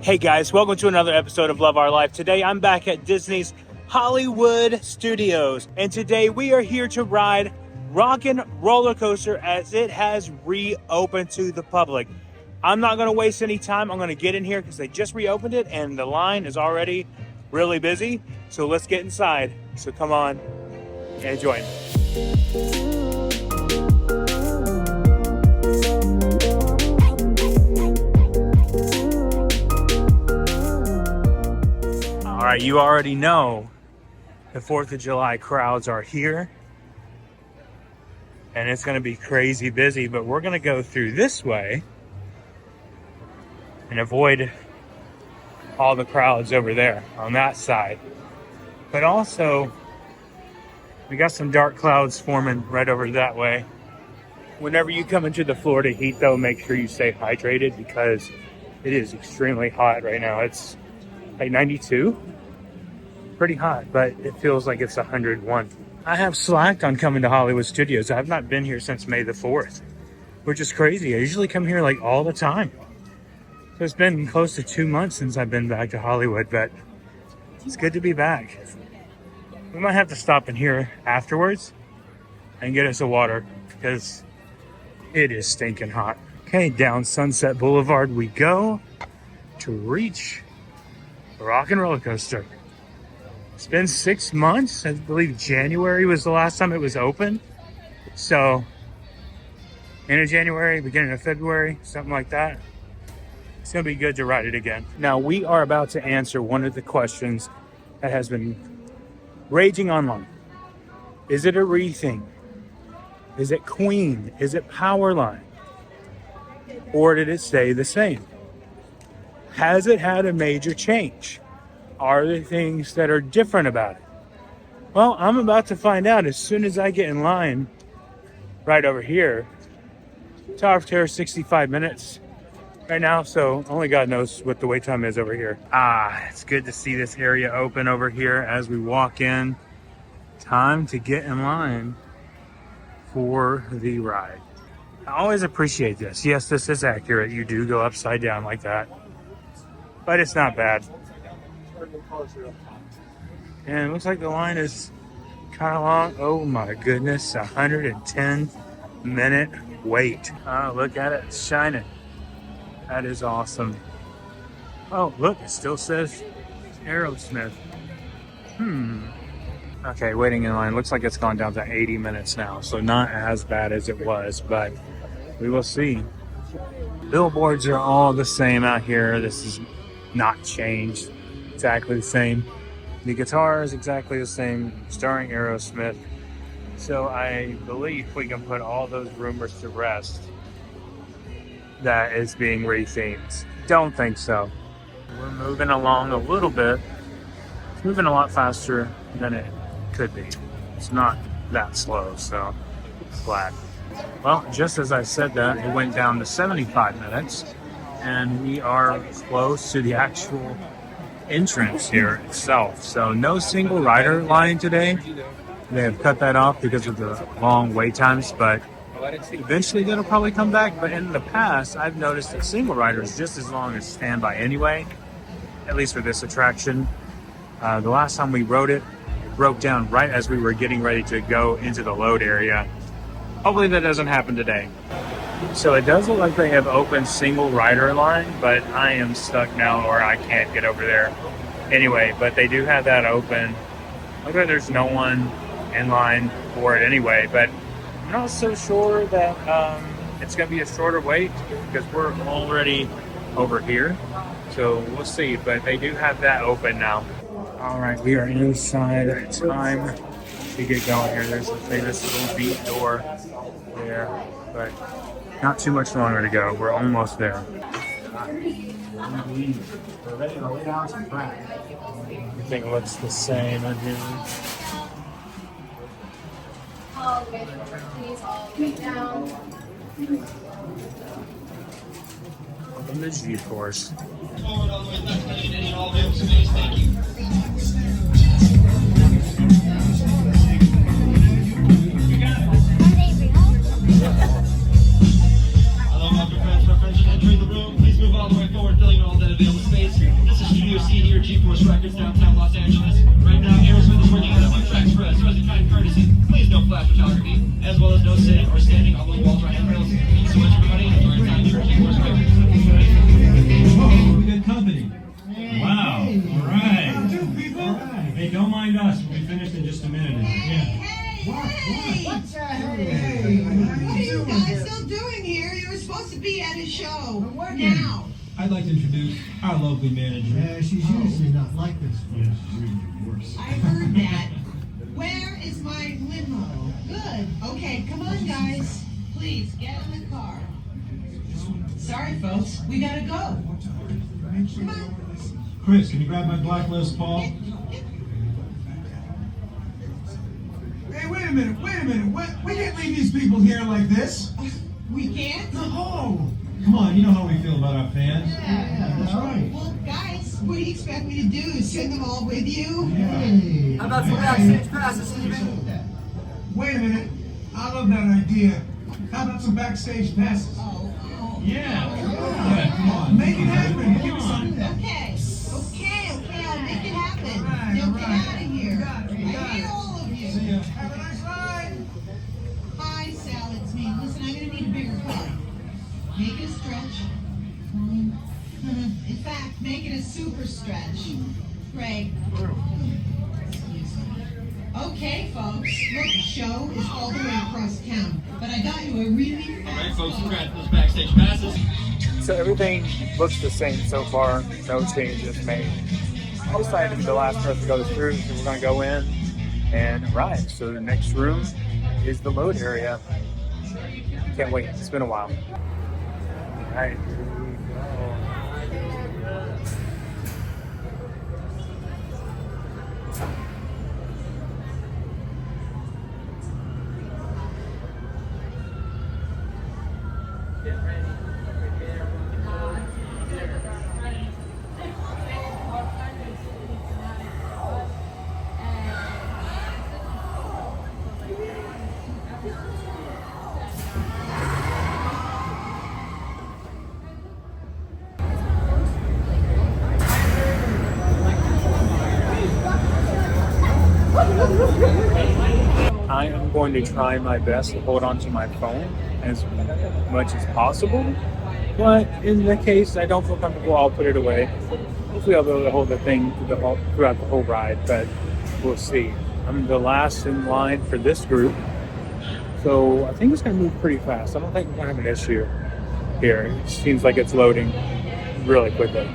Hey guys, welcome to another episode of Love Our Life. Today I'm back at Disney's Hollywood Studios, and today we are here to ride Rockin roller coaster as it has reopened to the public. I'm not going to waste any time. I'm going to get in here because they just reopened it and the line is already really busy. So let's get inside. So come on and join. All right, you already know the 4th of July crowds are here and it's going to be crazy busy, but we're going to go through this way and avoid all the crowds over there on that side. But also, we got some dark clouds forming right over that way. Whenever you come into the Florida heat though, make sure you stay hydrated because it is extremely hot right now. It's like 92. Pretty hot, but it feels like it's 101. I have slacked on coming to Hollywood Studios. I've not been here since May the 4th, which is crazy. I usually come here like all the time. So it's been close to 2 months since I've been back to Hollywood, but it's good to be back. We might have to stop in here afterwards and get us a water because it is stinking hot. Okay, down Sunset Boulevard we go to reach the Rockin roller coaster. It's been 6 months. I believe January was the last time it was open. So, end of January, beginning of February, something like that. It's going to be good to ride it again. Now, we are about to answer one of the questions that has been raging online. Is it a retheme? Is it Queen? Is it Powerline? Or did it stay the same? Has it had a major change? Are there things that are different about it? Well, I'm about to find out as soon as I get in line right over here. Tower of Terror, 65 minutes right now, so only God knows what the wait time is over here. It's good to see this area open over here as we walk in. Time to get in line for the ride. I always appreciate this. Yes, this is accurate. You do go upside down like that, but it's not bad. And it looks like the line is kind of long. Oh my goodness, 110-minute wait. Look at it, it's shining. That is awesome. Oh, look, it still says Aerosmith. Okay, waiting in line. Looks like it's gone down to 80 minutes now, so not as bad as it was, but we will see. Billboards are all the same out here. This is not changed. Exactly the same. The guitar is exactly the same, starring Aerosmith. So I believe we can put all those rumors to rest that is being rethemed. Don't think so. We're moving along a little bit. It's moving a lot faster than it could be. It's not that slow, so glad. Well, just as I said that, it went down to 75 minutes, and we are close to the actual entrance here itself. So no single rider line today. They have cut that off because of the long wait times, but eventually that'll probably come back. But in the past, I've noticed that single rider is just as long as standby anyway, at least for this attraction. The last time we rode it, it broke down right as we were getting ready to go into the load area. Hopefully that doesn't happen today. So it does look like they have opened single rider line, but I am stuck now or I can't get over there. Anyway, but they do have that open. Look like there's no one in line for it anyway, but I'm not so sure that it's going to be a shorter wait because we're already over here. So we'll see, but they do have that open now. All right, we are inside. Time to get going here. There's a famous little beat door there, but not too much longer to go. We're almost there. Everything looks the same in here. Welcome to G-Force. Entering the room, please move all the way forward, filling all that available space. see here, G-Force Records, downtown Los Angeles. Right now, Aerosmith is working on a tracks for us. So as a kind courtesy, please no flash photography, as well as no sitting or standing on those walls or handrails. So much, everybody. Enjoy your time here at G-Force Records. Whoa, we got company. Wow. All right. Hey, don't mind us. We'll be finished in just a minute. Yeah. What the hell? Hey, what are you guys still doing here? You were supposed to be at a show. Now. I'd like to introduce our local manager. Yeah, she's usually not like this. Yeah, she's usually worse. I heard that. Where is my limo? Good. Okay, come on, guys. Please, get in the car. Sorry, folks. We gotta go. Come on. Chris, can you grab my black Les Paul? Hey, wait a minute. We can't leave these people here like this. We can't? No. Come on, you know how we feel about our fans. Yeah, that's right. Well, guys, what do you expect me to do? Send them all with you? Hey. How about some backstage passes, Steven? Wait a minute. I love that idea. How about some backstage passes? Oh. Yeah. Yeah, come on. Make it happen. Come Give us on. something. Okay, I'll make it happen. All Now right. get out of here. You got it, you I got hate it. all of you. See ya. Have a nice ride. Hi, Sal, it's me. Listen, I'm gonna need a bigger car. Make it a stretch. In fact, make it a super stretch. Greg. Okay, folks. Look, the show is all the way across town, but I got you a really All right, fast folks, car. congrats on those backstage passes. So everything looks the same so far. No changes made. I decided to be the last person to go through, so we're going to go in and ride. So the next room is the load area. Can't wait. It's been a while. All right, here we go. I am going to try my best to hold on to my phone as much as possible, but in the case I don't feel comfortable, I'll put it away. Hopefully I'll be able to hold the thing throughout the whole ride, but we'll see. I'm the last in line for this group, so I think it's going to move pretty fast. I don't think we're going to have an issue here. It seems like it's loading really quickly.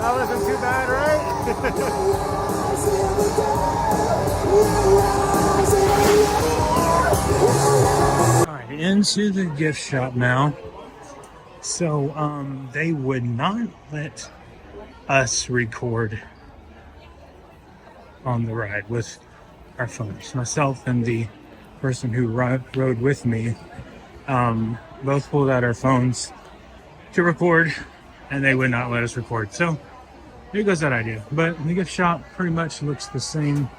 That wasn't too bad, right? All right, into the gift shop now. So they would not let us record on the ride with our phones. Myself and the person who rode with me both pulled out our phones to record, and they would not let us record. So there goes that idea. But the gift shop pretty much looks the same.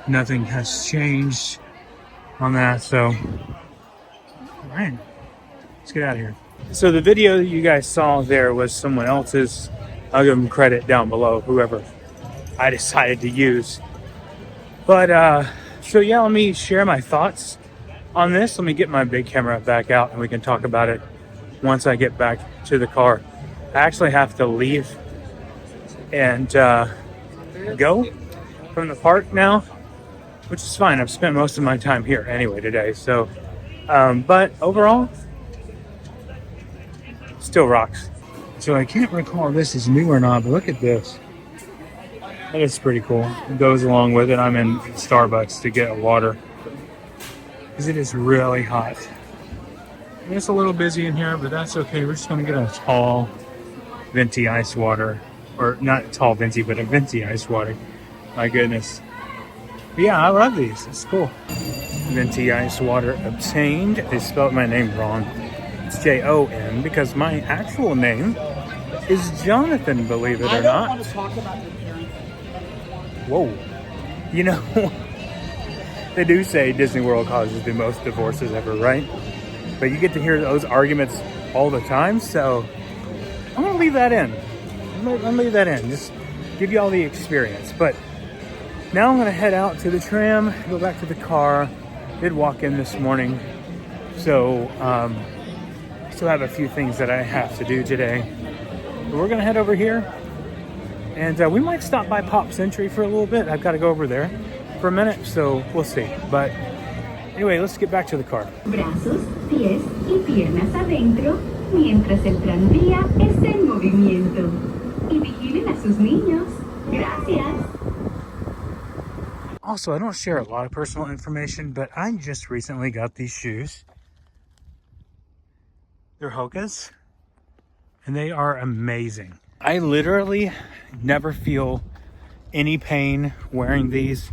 Nothing has changed on that. So, all right, let's get out of here. So the video you guys saw there was someone else's. I'll give them credit down below, whoever I decided to use. But so yeah, let me share my thoughts on this, let me get my big camera back out and we can talk about it once I get back to the car. I actually have to leave and go from the park now, which is fine. I've spent most of my time here anyway today. So, but overall, still rocks. So I can't recall if this is new or not, but look at this. That is pretty cool. It goes along with it. I'm in Starbucks to get water because it is really hot. And it's a little busy in here, but that's okay. We're just going to get a tall venti ice water, or not tall venti, but a venti ice water. My goodness. But yeah, I love these. It's cool. Venti ice water obtained. They spelled my name wrong. It's Jon because my actual name is Jonathan, believe it or not. I don't want to talk about your parenting. Whoa. You know, they do say Disney World causes the most divorces ever, right? But you get to hear those arguments all the time, so I'm going to leave that in. I'm going to leave that in. Just give you all the experience. But now I'm going to head out to the tram, go back to the car. Did walk in this morning. So, still have a few things that I have to do today. But we're going to head over here. And we might stop by Pop Century for a little bit. I've got to go over there for a minute, so we'll see. But anyway, let's get back to the car. Brazos, pies y piernas adentro, mientras el tranvía está en movimiento. Y vigilen a sus niños. Gracias. Also, I don't share a lot of personal information, but I just recently got these shoes. They're Hoka's, and they are amazing. I literally never feel any pain wearing these.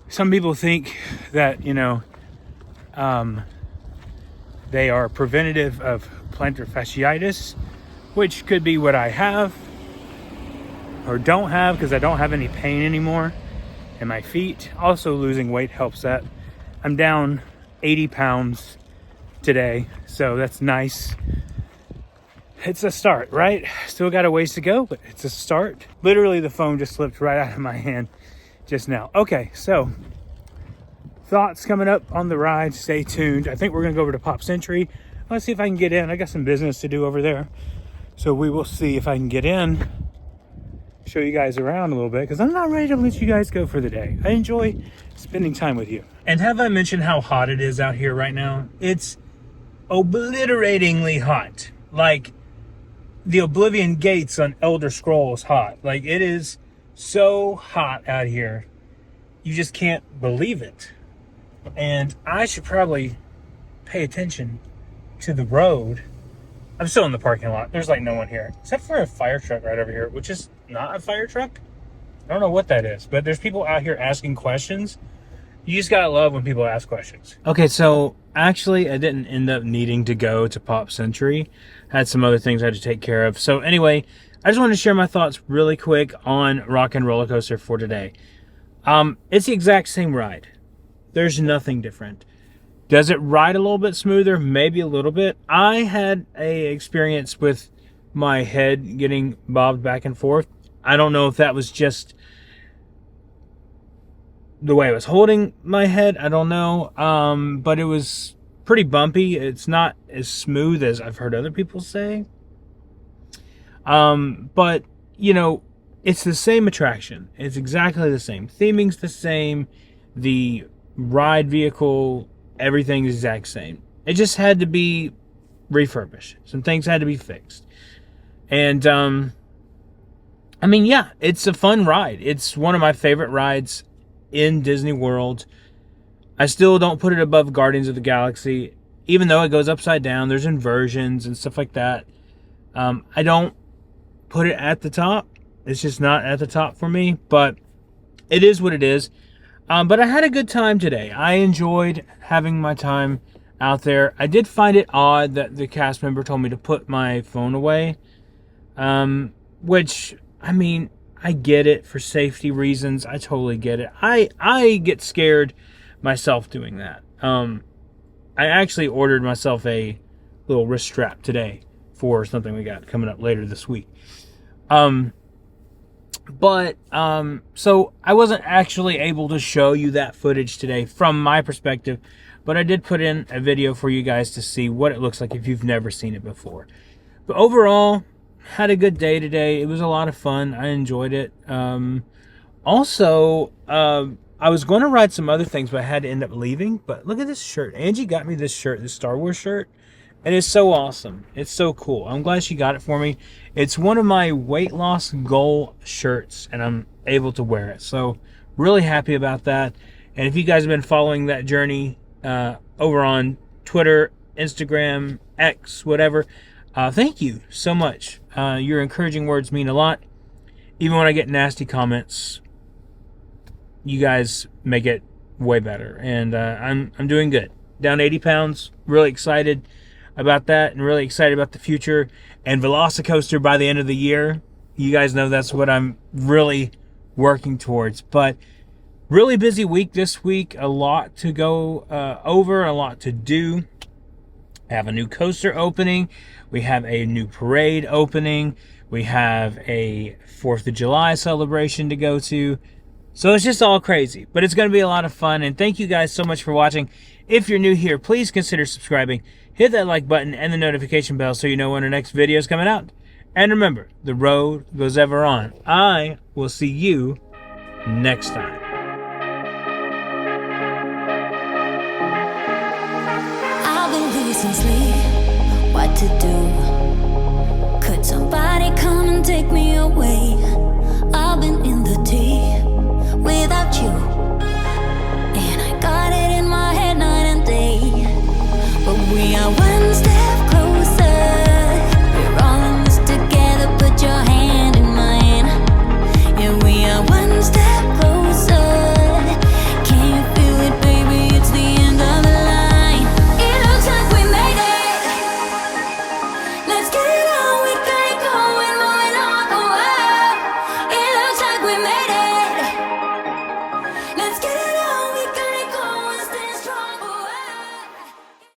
Some people think that, you know, they are preventative of plantar fasciitis, which could be what I have or don't have because I don't have any pain anymore in my feet. Also, losing weight helps that. I'm down 80 pounds today, so that's nice. It's a start, right? Still got a ways to go, but it's a start. Literally, the phone just slipped right out of my hand just now. Okay, so thoughts coming up on the ride. Stay tuned. I think we're gonna go over to Pop Century. Let's see if I can get in. I got some business to do over there, so we will see if I can get in, show you guys around a little bit, because I'm not ready to let you guys go for the day. I enjoy spending time with you. And have I mentioned how hot it is out here right now? It's obliteratingly hot. Like the Oblivion Gates on Elder Scrolls hot. Like, it is so hot out here. You just can't believe it. And I should probably pay attention to the road. I'm still in the parking lot. There's like no one here, except for a fire truck right over here, which is not a fire truck. I don't know what that is, but there's people out here asking questions. You just gotta love when people ask questions. Okay, so actually I didn't end up needing to go to Pop Century. Had some other things I had to take care of. So anyway, I just wanted to share my thoughts really quick on Rockin' Roller Coaster for today. It's the exact same ride. There's nothing different. Does it ride a little bit smoother? Maybe a little bit. I had a experience with my head getting bobbed back and forth. I don't know if that was just the way I was holding my head. I don't know. But it was pretty bumpy. It's not as smooth as I've heard other people say. But, you know, it's the same attraction. It's exactly the same. Theming's the same. The ride vehicle, everything is the exact same. It just had to be refurbished. Some things had to be fixed. And, I mean, yeah, it's a fun ride. It's one of my favorite rides in Disney World. I still don't put it above Guardians of the Galaxy, even though it goes upside down. There's inversions and stuff like that. I don't put it at the top. It's just not at the top for me, but it is what it is. But I had a good time today. I enjoyed having my time out there. I did find it odd that the cast member told me to put my phone away, which, I mean, I get it for safety reasons. I totally get it. I get scared myself doing that. I actually ordered myself a little wrist strap today for something we got coming up later this week. So I wasn't actually able to show you that footage today from my perspective, but I did put in a video for you guys to see what it looks like if you've never seen it before. But overall, had a good day today. It was a lot of fun. I enjoyed it. Also, I was going to ride some other things, but I had to end up leaving. But look at this shirt. Angie got me this shirt, this Star Wars shirt. And it's so awesome. It's so cool. I'm glad she got it for me. It's one of my weight loss goal shirts, and I'm able to wear it. So really happy about that. And if you guys have been following that journey over on Twitter, Instagram, X, whatever, thank you so much. Your encouraging words mean a lot. Even when I get nasty comments, you guys make it way better. And I'm doing good. Down 80 pounds. Really excited about that, and really excited about the future. And Velocicoaster by the end of the year. You guys know that's what I'm really working towards. But really busy week this week. A lot to go over, a lot to do. I have a new coaster opening. We have a new parade opening. We have a 4th of July celebration to go to. So it's just all crazy, but it's going to be a lot of fun. And thank you guys so much for watching. If you're new here, please consider subscribing. Hit that like button and the notification bell so you know when our next video is coming out. And remember, the road goes ever on. I will see you next time. I've been losing sleep, what to do? Could somebody come and take me away? I've been in the tea without you, and I got it in my head night and day. But we are one.